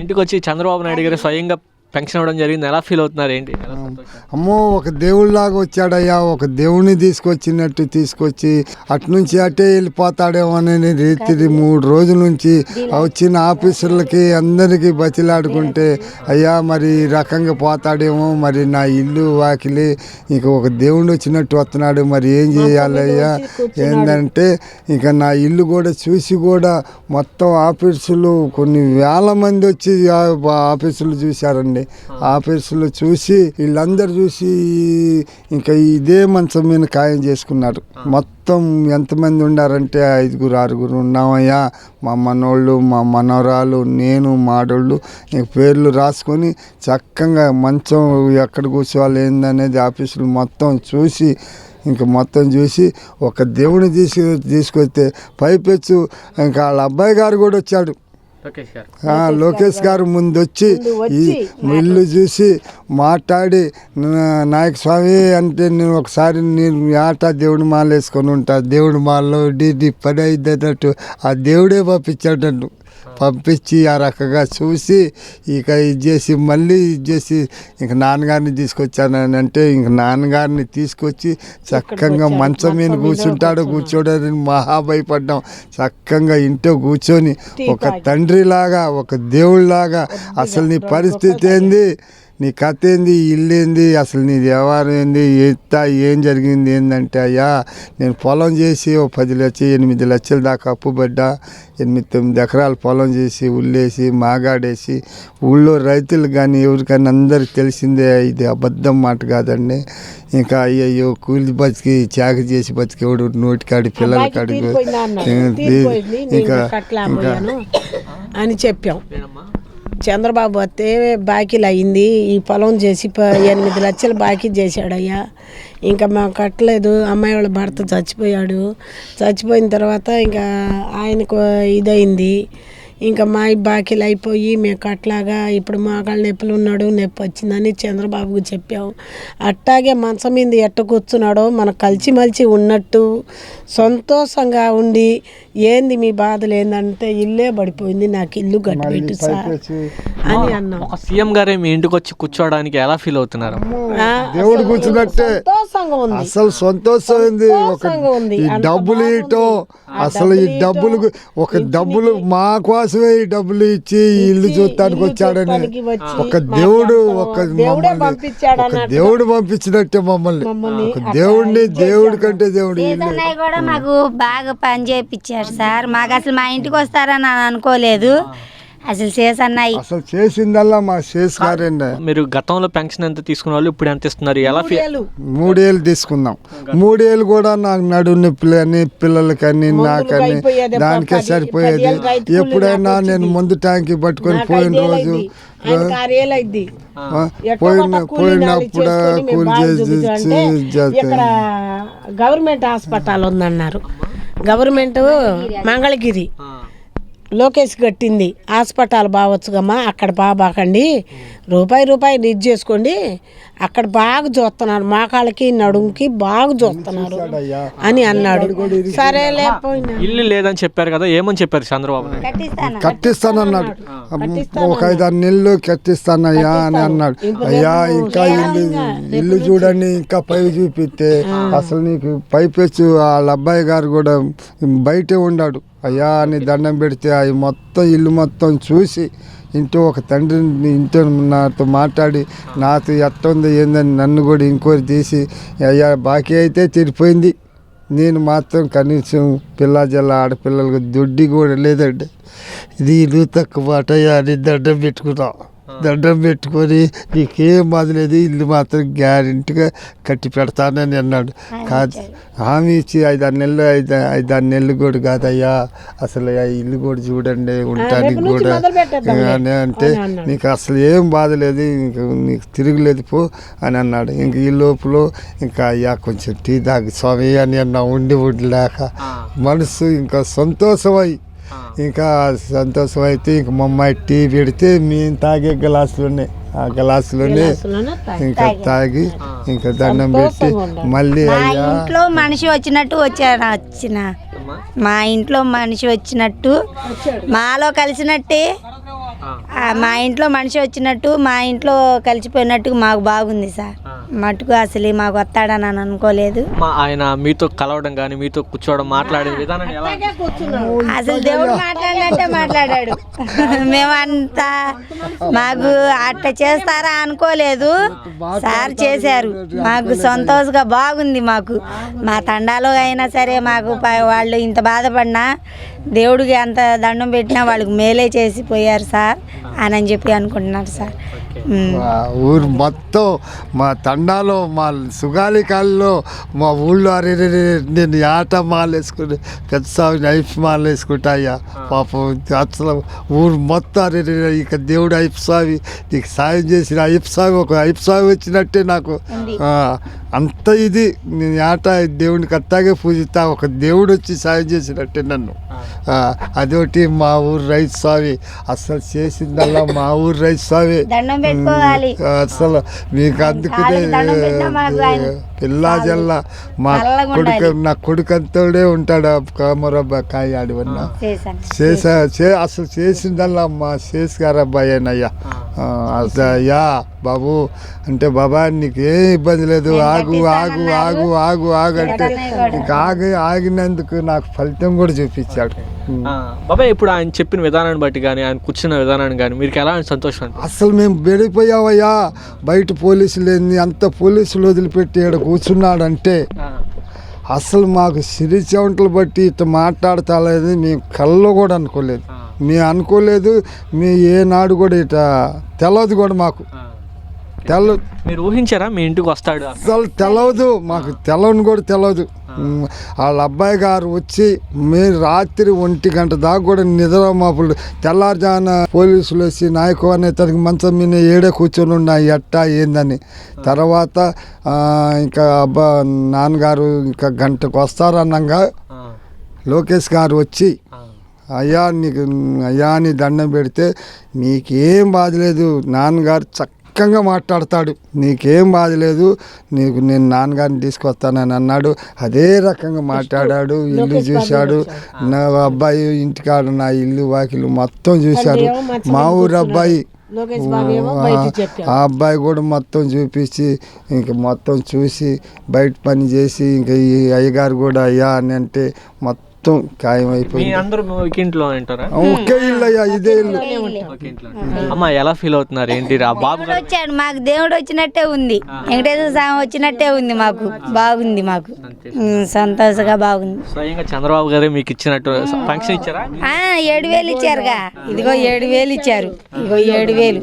ఇంటికి వచ్చి చంద్రబాబు నాయుడు గారు స్వయంగా పెన్షన్ ఇవ్వడం జరిగింది, ఎలా ఫీల్ అవుతున్నారు ఏంటి? అమ్మో ఒక దేవుళ్ళలాగా వచ్చాడయ్యా, ఒక దేవుడిని తీసుకొచ్చి అటునుంచి అటే వెళ్ళిపోతాడేమో అనే రీతి 3 రోజుల నుంచి వచ్చిన ఆఫీసర్లకి అందరికీ బతిలాడుకుంటే అయ్యా మరి ఈ రకంగా పోతాడేమో, మరి నా ఇల్లు వాకిలి ఇంక ఒక దేవుడు వచ్చినట్టు వస్తున్నాడు, మరి ఏం చేయాలయ్యా ఏంటంటే ఇంకా నా ఇల్లు కూడా చూసి కూడా మొత్తం ఆఫీసులు కొన్ని వేల మంది వచ్చి ఆఫీసులు చూశారండి. ఆఫీసులో చూసి వీళ్ళందరూ చూసి ఇంకా ఇదే మంచం మీద ఖాయం చేసుకున్నారు. మొత్తం ఎంతమంది ఉండారంటే 5-6 ఉన్నామయ్యా. మా మనోళ్ళు, మా మనవరాలు, నేను, మాడోళ్ళు ఇంక పేర్లు రాసుకొని చక్కగా మంచం ఎక్కడ కూర్చోవాలి ఏందనేది ఆఫీసులు మొత్తం చూసి ఒక దేవుని తీసుకొస్తే పైపెచ్చు ఇంకా వాళ్ళ అబ్బాయి గారు కూడా వచ్చాడు. లోకేష్ గారు ముందు వచ్చి ఈ ఇల్లు చూసి మాట్లాడి నాయక స్వామి అంటే నేను ఒకసారి నేను ఆట దేవుడి మాల వేసుకొని ఉంటా, దేవుడి మాలలో పని అయిద్దన్నట్టు ఆ దేవుడే పంపించాడు నన్ను. పంపించి ఆ రకంగా చూసి ఇక మళ్ళీ ఇంక నాన్నగారిని తీసుకొచ్చానని అంటే ఇంక నాన్నగారిని తీసుకొచ్చి చక్కగా మంచం మీద కూర్చోడని మహా భయపడ్డాం. చక్కగా ఇంట్లో కూర్చొని ఒక తండ్రిలాగా, ఒక దేవుళ్ళలాగా అసలు నీ పరిస్థితి ఏంది, నీ కథ ఏంది, ఇల్లు ఏంది, అసలు నీ వ్యవహారం ఏంది, ఏం జరిగింది ఏంటంటే అయ్యా నేను పొలం చేసి 8 లక్షల దాకా అప్పు పడ్డా. 8-9 ఎకరాల పొలం చేసి ఉల్లేసి మాగాడేసి ఊళ్ళో రైతులు కానీ ఎవరికైనా అందరికి తెలిసిందే, ఇది అబద్ధం మాట కాదండి. ఇంకా అయ్యో కూలి బతికి చాక చేసి బతికేవాడు నోటికాడి పిల్లల కాడికి ఇంకా అని చెప్పాం. చంద్రబాబు వస్తే బాకీలు అయింది, ఈ పొలం చేసి 8 లక్షలు బాకీ చేశాడయ్యా. ఇంకా మాకు కట్టలేదు. అమ్మాయి వాళ్ళ భర్త చచ్చిపోయిన తర్వాత ఇంకా ఆయనకు ఇదైంది. ఇంకా మా బాకీలు అయిపోయి మేము కట్టలాగా ఇప్పుడు మోకాళ్ళ నొప్పులు ఉన్నాడు, నొప్పి వచ్చిందని చంద్రబాబుకు చెప్పాము. అట్టాగే మంచం మీద ఎట్ట కూర్చున్నాడో మనకు కలిసిమలిసి ఉన్నట్టు సంతోషంగా ఉండి ఏంది మీ బాధలు ఏందంటే ఇల్లే పడిపోయింది, నాకు ఇల్లు కట్టిపెట్టు సార్ అని అన్నాం. సీఎం గారే మీ ఇంటికి వచ్చి కూర్చోవడానికి ఎలా ఫీల్ అవుతున్నారు? దేవుడు కూర్చున్నట్టే సంతోషంగా ఉంది, అసలు సంతోషం ఉంది. ఈ డబ్బులు ఇవ్వటం అసలు ఈ డబ్బులు మా కోసమే ఈ డబ్బులు ఇచ్చి ఇల్లు చూడటానికి వచ్చాడని ఒక దేవుడు పంపించినట్టే మమ్మల్ని. దేవుడి కంటే దేవుడు కూడా మాకు బాగా పని చేయించారు సార్. మాకు అసలు మా ఇంటికి వస్తారని అనుకోలేదు. అసలు అసలు చేసిందల్లా మా శేష్ గారండి. మీరు గతంలో పెన్షన్ ఎంత తీసుకున్న వాళ్ళు ఇప్పుడు ఎంత ఇస్తున్నారు? ఎలా 3 ఏళ్ళు తీసుకున్నాం. 3 ఏళ్ళు కూడా నాకు నడుము నొప్పులు అని పిల్లలకని నాకని దానికే సరిపోయేది. ఎప్పుడైనా నేను ముందు ట్యాంక్ పట్టుకొని పోయిన రోజు పోయినప్పుడు కూలి చేసి గవర్నమెంట్ హాస్పిటల్ ఉందన్నారు. గవర్నమెంట్ మంగళగిరి లోకేష్ కట్టింది హాస్పిటల్ బావచ్చుగమ్మా, అక్కడ బాబాకండి, రూపాయి ఇది చేసుకోండి, అక్కడ బాగా చూస్తున్నారు, మోకాళ్ళకి నడుముకి బాగా చూస్తున్నారు అని అన్నాడు. సరేలే ఇల్లు లేదని చెప్పారు కదా, ఏమని చెప్పారు చంద్రబాబు? కట్టిస్తానన్నాడు. ఒక 5-6 నెలలు కట్టిస్తానయ్యా అని అన్నాడు. అయ్యా ఇంకా ఇల్లు చూడండి, ఇంకా పై చూపిస్తే అసలు నీకు పైపెచ్చు వాళ్ళ అబ్బాయి గారు కూడా బయటే ఉన్నాడు. అయ్యా అని దండం పెడితే అవి మొత్తం ఇల్లు మొత్తం చూసి ఇంట్లో ఒక తండ్రిని ఇంట్లో నాతో మాట్లాడి నాతో ఎట్టుంది ఏందని నన్ను కూడా ఎంక్వైరీ తీసి అయ్యా బాకీ అయితే తీరిపోయింది, నేను మాత్రం కనీసం పిల్ల ఆడపిల్లలకు దుడ్డి కూడా లేదండి, ఇది ఇల్లు తక్కువ మాట అని దండం పెట్టుకొని నీకేం బాధలేదు, ఇల్లు మాత్రం గ్యారెంటీగా కట్టి పెడతానని అన్నాడు. కాదు హామీ ఇచ్చి 5-6 నెలలు కూడా కాదయ్యా, అసలు ఇల్లు కూడా చూడండి ఉండటానికి కూడా అని అంటే నీకు అసలు ఏం బాధలేదు, ఇంక నీకు తిరగలేదు పో అని అన్నాడు. ఇంక ఈ లోపల ఇంకా అయ్యా కొంచెం టీ తాగి స్వామి అని అన్నా ఉండలేక మనసు ఇంకా సంతోషమై ఇంకా సంతోషం అయితే ఇంక మా అమ్మాయి టీ పెడితే మేము తాగే గ్లాసులోనే ఆ గ్లాసులోనే ఇంకా తాగి ఇంకా దండం పెట్టి మళ్ళీ ఇంట్లో మనిషి వచ్చినట్టు మా ఇంట్లో మనిషి వచ్చినట్టు మాలో కలిసినట్టే మా ఇంట్లో మనిషి వచ్చినట్టు మా ఇంట్లో కలిసిపోయినట్టు మాకు బాగుంది సార్. మటుకు అసలు మాకు వస్తాడని అని అనుకోలేదు. ఆయన మీతో కలవడం కానీ మీతో కూర్చోవడం మాట్లాడే విధానం ఎలా? అసలు దేవుడు మాట్లాడినట్టే మాట్లాడాడు. మేమంతా మాకు అట్లా చేస్తారా అనుకోలేదు. సార్ చేశారు. మాకు సంతోషంగా బాగుంది. మాకు మా తండాలో అయినా సరే మాకు వాళ్ళు ఇంత బాధపడినా దేవుడికి అంత దండం పెట్టినా వాళ్ళకి మేలే చేసి పోయారు సార్ అని చెప్పి అనుకుంటున్నారు సార్. మా ఊరు మొత్తం మా తండాలో మా సుగాలి కాలంలో మా ఊళ్ళో అరే నేను ఆట మాల వేసుకుని పెద్ద సాగు నైఫ్ మాల వేసుకుంటాయ్యా పాపం. అసలు ఊరు మొత్తం అరే ఇక దేవుడు అయ్యప్ప స్వామి నీకు సాయం చేసిన అయ్యప్ప స్వామి ఒక అయ్యప్ప స్వామి వచ్చినట్టే నాకు అంత ఇది. నేను ఆట దేవునికి అట్టాగే పూజిస్తా, ఒక దేవుడు వచ్చి సాయం చేసినట్టే నన్ను. అదొకటి మా ఊరు రైతు స్వామి అసలు చేసిందల్లా మా ఊరు రైతు స్వామి. అసలు మీకు అందుకనే పిల్లా జల్లా మా కొడుకు నా కొడుకు అంతోడే ఉంటాడు కామరబ్బా కాయ ఆడివన్నా అసలు చేసిందల్లా మా చేసుగారబ్బాయేనయ్యా. అయ్యా బాబు అంటే బాబా నీకేం ఇబ్బంది లేదు, ఆగు ఆగు ఆగు ఆగు ఆగు అంటే నీకు ఆగినందుకు నాకు ఫలితం కూడా చూపించాడు. బాబాయ్ ఇప్పుడు ఆయన చెప్పిన విధానాన్ని బట్టి కానీ ఆయన కూర్చున్న విధానాన్ని కానీ మీకు ఎలా సంతోషం? అసలు మేము బెడిపోయావయ్యా, బయట పోలీసులు ఏంది అంత పోలీసులు వదిలిపెట్టి ఇక్కడ కూర్చున్నాడంటే అసలు మాకు సిరి చెవంటలు బట్టి ఇట్లా మాట్లాడతాలేదు మేము కల్లో కూడా అనుకోలేదు. మేము అనుకోలేదు, మీ ఏనాడు కూడా ఇట తెలవదు కూడా మాకు. మీరు ఊహించారా మీ ఇంటికి వస్తాడు? అసలు తెలవదు మాకు, తెలవని కూడా తెలవదు. వాళ్ళ అబ్బాయి గారు వచ్చి మీరు రాత్రి 1 గంట దాకా కూడా నిద్ర మాపులు తెల్లారుజాన పోలీసులు వచ్చి నాయకు అనే తనకి మంచం మీద ఏడే కూర్చొని ఉన్నా ఎట్టా ఏందని. తర్వాత ఇంకా నాన్నగారు ఇంకా గంటకు వస్తారన్నాగా లోకేష్ గారు వచ్చి అయ్యా నీ దండం పెడితే మీకేం బాధ లేదు, నాన్నగారు చక్కగా మాట్లాడతాడు, నీకేం బాధ లేదు, నేను నాన్నగారిని తీసుకొస్తానని అన్నాడు. అదే రకంగా మాట్లాడాడు. ఇల్లు చూశాడు, నా అబ్బాయి ఇంటికాడ నా ఇల్లు వాకిలు మొత్తం చూశాడు. మా ఊరు అబ్బాయి ఆ అబ్బాయి కూడా మొత్తం చూపించి ఇంక మొత్తం చూసి బయట పని చేసి ఇంకా ఈ అయ్యగారు కూడా అయ్యా అని అంటే మొత్తం ఖాయం అయిపోయింది. ఒకే ఇల్లు అయ్యా, ఇదే ఇల్లు. అమ్మా ఎలా ఫీల్ అవుతున్నారు ఏంటి? బాబు వచ్చాడు, మాకు దేవుడు వచ్చినట్టే ఉంది, వెంకటేశ్వర స్వామి వచ్చినట్టే ఉంది, మాకు బాగుంది, మాకు సంతోషంగా బాగుంది. స్వయంగా చంద్రబాబు గారే మీకు ఇచ్చినట్టు ఫంక్షన్ ఇచ్చారా? 7,000 ఇచ్చారుగా, ఇదిగో 7,000 ఇచ్చారు, ఇదిగో 7,000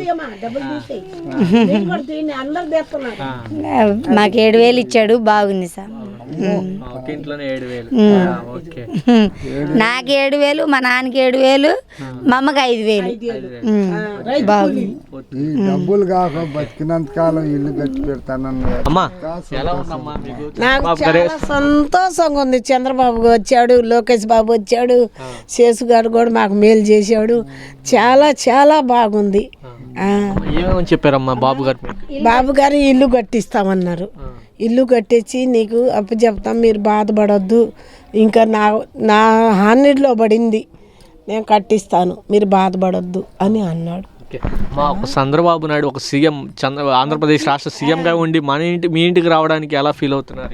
మాకు 7,000 ఇచ్చాడు, బాగుంది సార్. నాకు 7,000, మా నాన్నకి 7,000, మా అమ్మకి 5,000 బాగుంది. డబ్బులు కాక బతికినంత కాలం ఇల్లు కట్టి పెడతానన్నా. నాకు చాలా సంతోషంగా ఉంది. చంద్రబాబు వచ్చాడు, లోకేష్ బాబు వచ్చాడు, శేషు గారు కూడా మాకు మేలు చేశాడు. చాలా చాలా బాగుంది. చెప్పారమ్మా బాబు గారు? బాబు గారు ఇల్లు కట్టిస్తామన్నారు. ఇల్లు కట్టించి నీకు అప్పు చెప్తాం, మీరు బాధపడొద్దు, ఇంకా నా హానిలో పడింది, నేను కట్టిస్తాను, మీరు బాధపడొద్దు అని అన్నాడు. మా చంద్రబాబు నాయుడు ఒక సీఎం, ఆంధ్రప్రదేశ్ రాష్ట్ర సీఎంగా ఉండి మీ ఇంటికి రావడానికి ఎలా ఫీల్ అవుతున్నారు?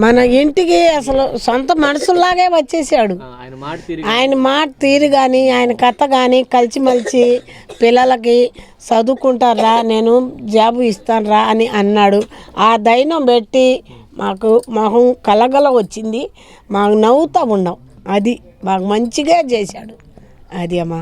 మన ఇంటికి అసలు సొంత మనుషుల్లాగే వచ్చేసాడు. ఆయన మాట తీరు కానీ ఆయన కథ కానీ కలిసిమలిసి పిల్లలకి చదువుకుంటారా, నేను జాబు ఇస్తానురా అని అన్నాడు. ఆ ధైర్యం పెట్టి మాకు మొహం కలగల వచ్చింది, మాకు నవ్వుతూ ఉన్నాం. అది మాకు మంచిగా చేశాడు. అది అమ్మా.